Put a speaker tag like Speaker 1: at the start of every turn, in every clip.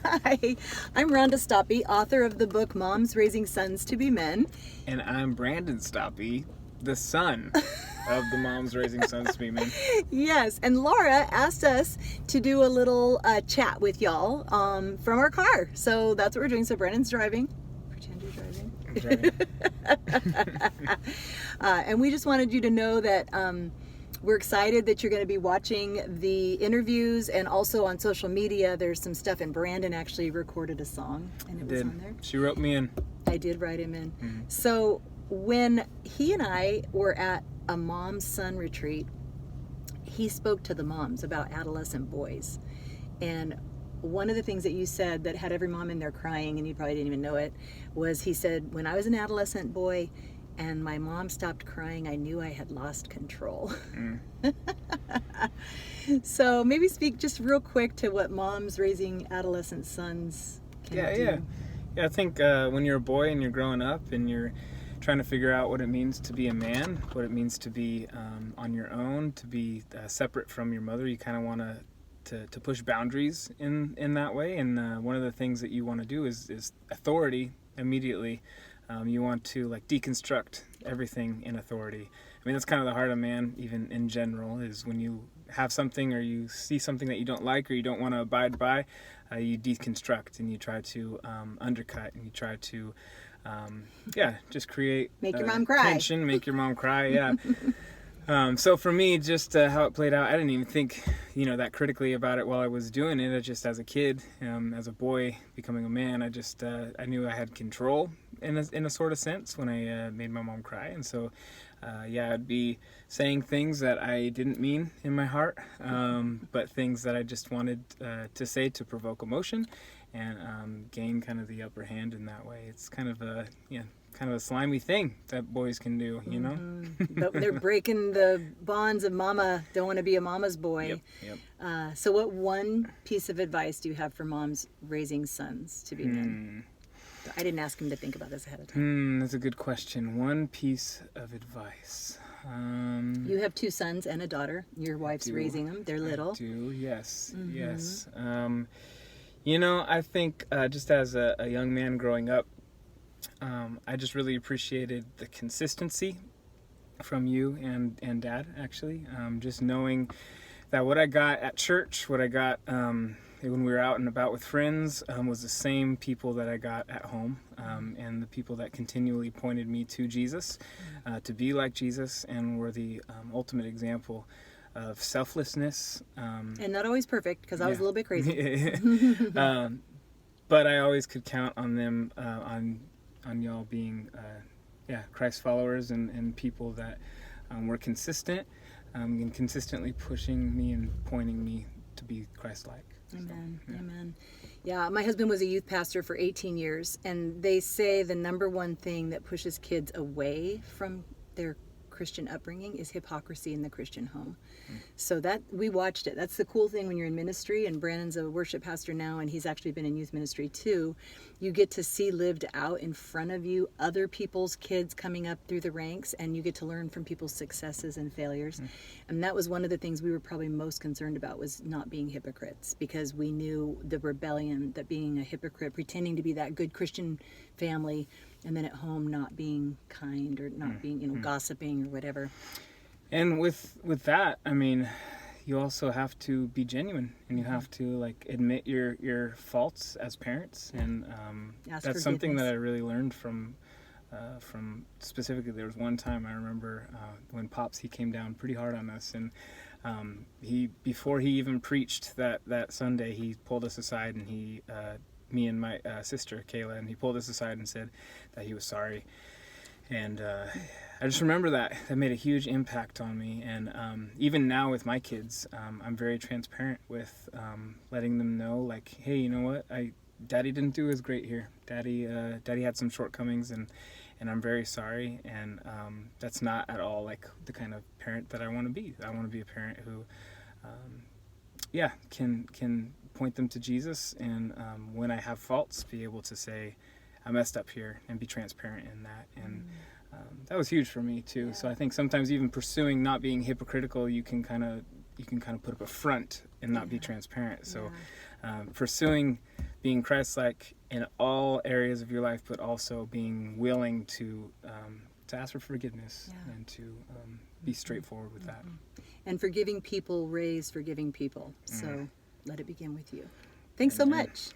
Speaker 1: Hi, I'm Rhonda Stoppe, author of the book Moms Raising Sons to Be Men.
Speaker 2: And I'm Brandon Stoppe, the son of the Moms Raising Sons to Be Men.
Speaker 1: Yes, and Laura asked us to do a little chat with y'all from our car. So that's what we're doing. So Brandon's driving. Pretend you're driving. And we just wanted you to know that we're excited that you're going to be watching the interviews, and also on social media there's some stuff, and Brandon actually recorded a song and it was on there.
Speaker 2: She wrote me in.
Speaker 1: I did write him in. Mm-hmm. So when he and I were at a mom-son retreat, he spoke to the moms about adolescent boys. And one of the things that you said that had every mom in there crying, and you probably didn't even know it, was he said, when I was an adolescent boy and my mom stopped crying, I knew I had lost control. So maybe speak just real quick to what moms raising adolescent sons can do.
Speaker 2: Yeah, I think when you're a boy and you're growing up and you're trying to figure out what it means to be a man, what it means to be on your own, to be separate from your mother, you kind of want to push boundaries in that way. And one of the things that you want to do is authority immediately. You want to like deconstruct everything in authority. I mean, that's kind of the heart of man, even in general, is when you have something or you see something that you don't like or you don't want to abide by, you deconstruct and you try to undercut and you try to, just create
Speaker 1: make your mom cry.
Speaker 2: Tension, make your mom cry. Yeah. So for me, just how it played out, I didn't even think, that critically about it while I was doing it. I just, as a kid, as a boy becoming a man, I knew I had control in a sort of sense when I made my mom cry. And so, I'd be saying things that I didn't mean in my heart, but things that I just wanted to say to provoke emotion and gain kind of the upper hand in that way. It's kind of a slimy thing that boys can do,
Speaker 1: Mm-hmm. But they're breaking the bonds of mama, don't want to be a mama's boy.
Speaker 2: Yep.
Speaker 1: So what one piece of advice do you have for moms raising sons to be men? I didn't ask him to think about this ahead of time.
Speaker 2: That's a good question. One piece of advice.
Speaker 1: You have 2 sons and a daughter. Your wife's raising them. They're little.
Speaker 2: I do, yes. Mm-hmm. Yes. I think just as a young man growing up, I just really appreciated the consistency from you and Dad, actually. Just knowing that what I got at church, what I got when we were out and about with friends, was the same people that I got at home, and the people that continually pointed me to Jesus, to be like Jesus, and were the ultimate example of selflessness.
Speaker 1: And not always perfect, because I was a little bit crazy.
Speaker 2: But I always could count on them, on y'all being Christ followers and people that were consistent and consistently pushing me and pointing me to be Christ-like.
Speaker 1: Amen. So, Amen. Yeah, my husband was a youth pastor for 18 years, and they say the number one thing that pushes kids away from their Christian upbringing is hypocrisy in the Christian home. So that we watched it. That's the cool thing when you're in ministry, and Brandon's a worship pastor now, and he's actually been in youth ministry too. You get to see lived out in front of you other people's kids coming up through the ranks, and you get to learn from people's successes and failures. And that was one of the things we were probably most concerned about, was not being hypocrites, because we knew the rebellion that being a hypocrite, pretending to be that good Christian family, and then at home not being kind or not being, gossiping or whatever.
Speaker 2: And with that, I mean, you also have to be genuine, and you have to admit your faults as parents, and that's something that I really learned from specifically. There was one time I remember when Pops, he came down pretty hard on us, and before he even preached that Sunday, he pulled us aside, and me and my sister Kayla, and he pulled us aside and said that he was sorry. And I just remember that made a huge impact on me. And even now with my kids, I'm very transparent with letting them know, hey, you know what? Daddy didn't do as great here. Daddy had some shortcomings, and I'm very sorry. And that's not at all the kind of parent that I want to be. I want to be a parent who, can point them to Jesus, and when I have faults, be able to say, I messed up here, and be transparent in that. And that was huge for me too. Yeah. So I think sometimes even pursuing not being hypocritical, you can kind of put up a front and not be transparent. So pursuing being Christ-like in all areas of your life, but also being willing to ask for forgiveness and to be straightforward with that.
Speaker 1: And forgiving people raise forgiving people. So let it begin with you. Thanks so much.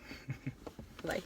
Speaker 1: Bye.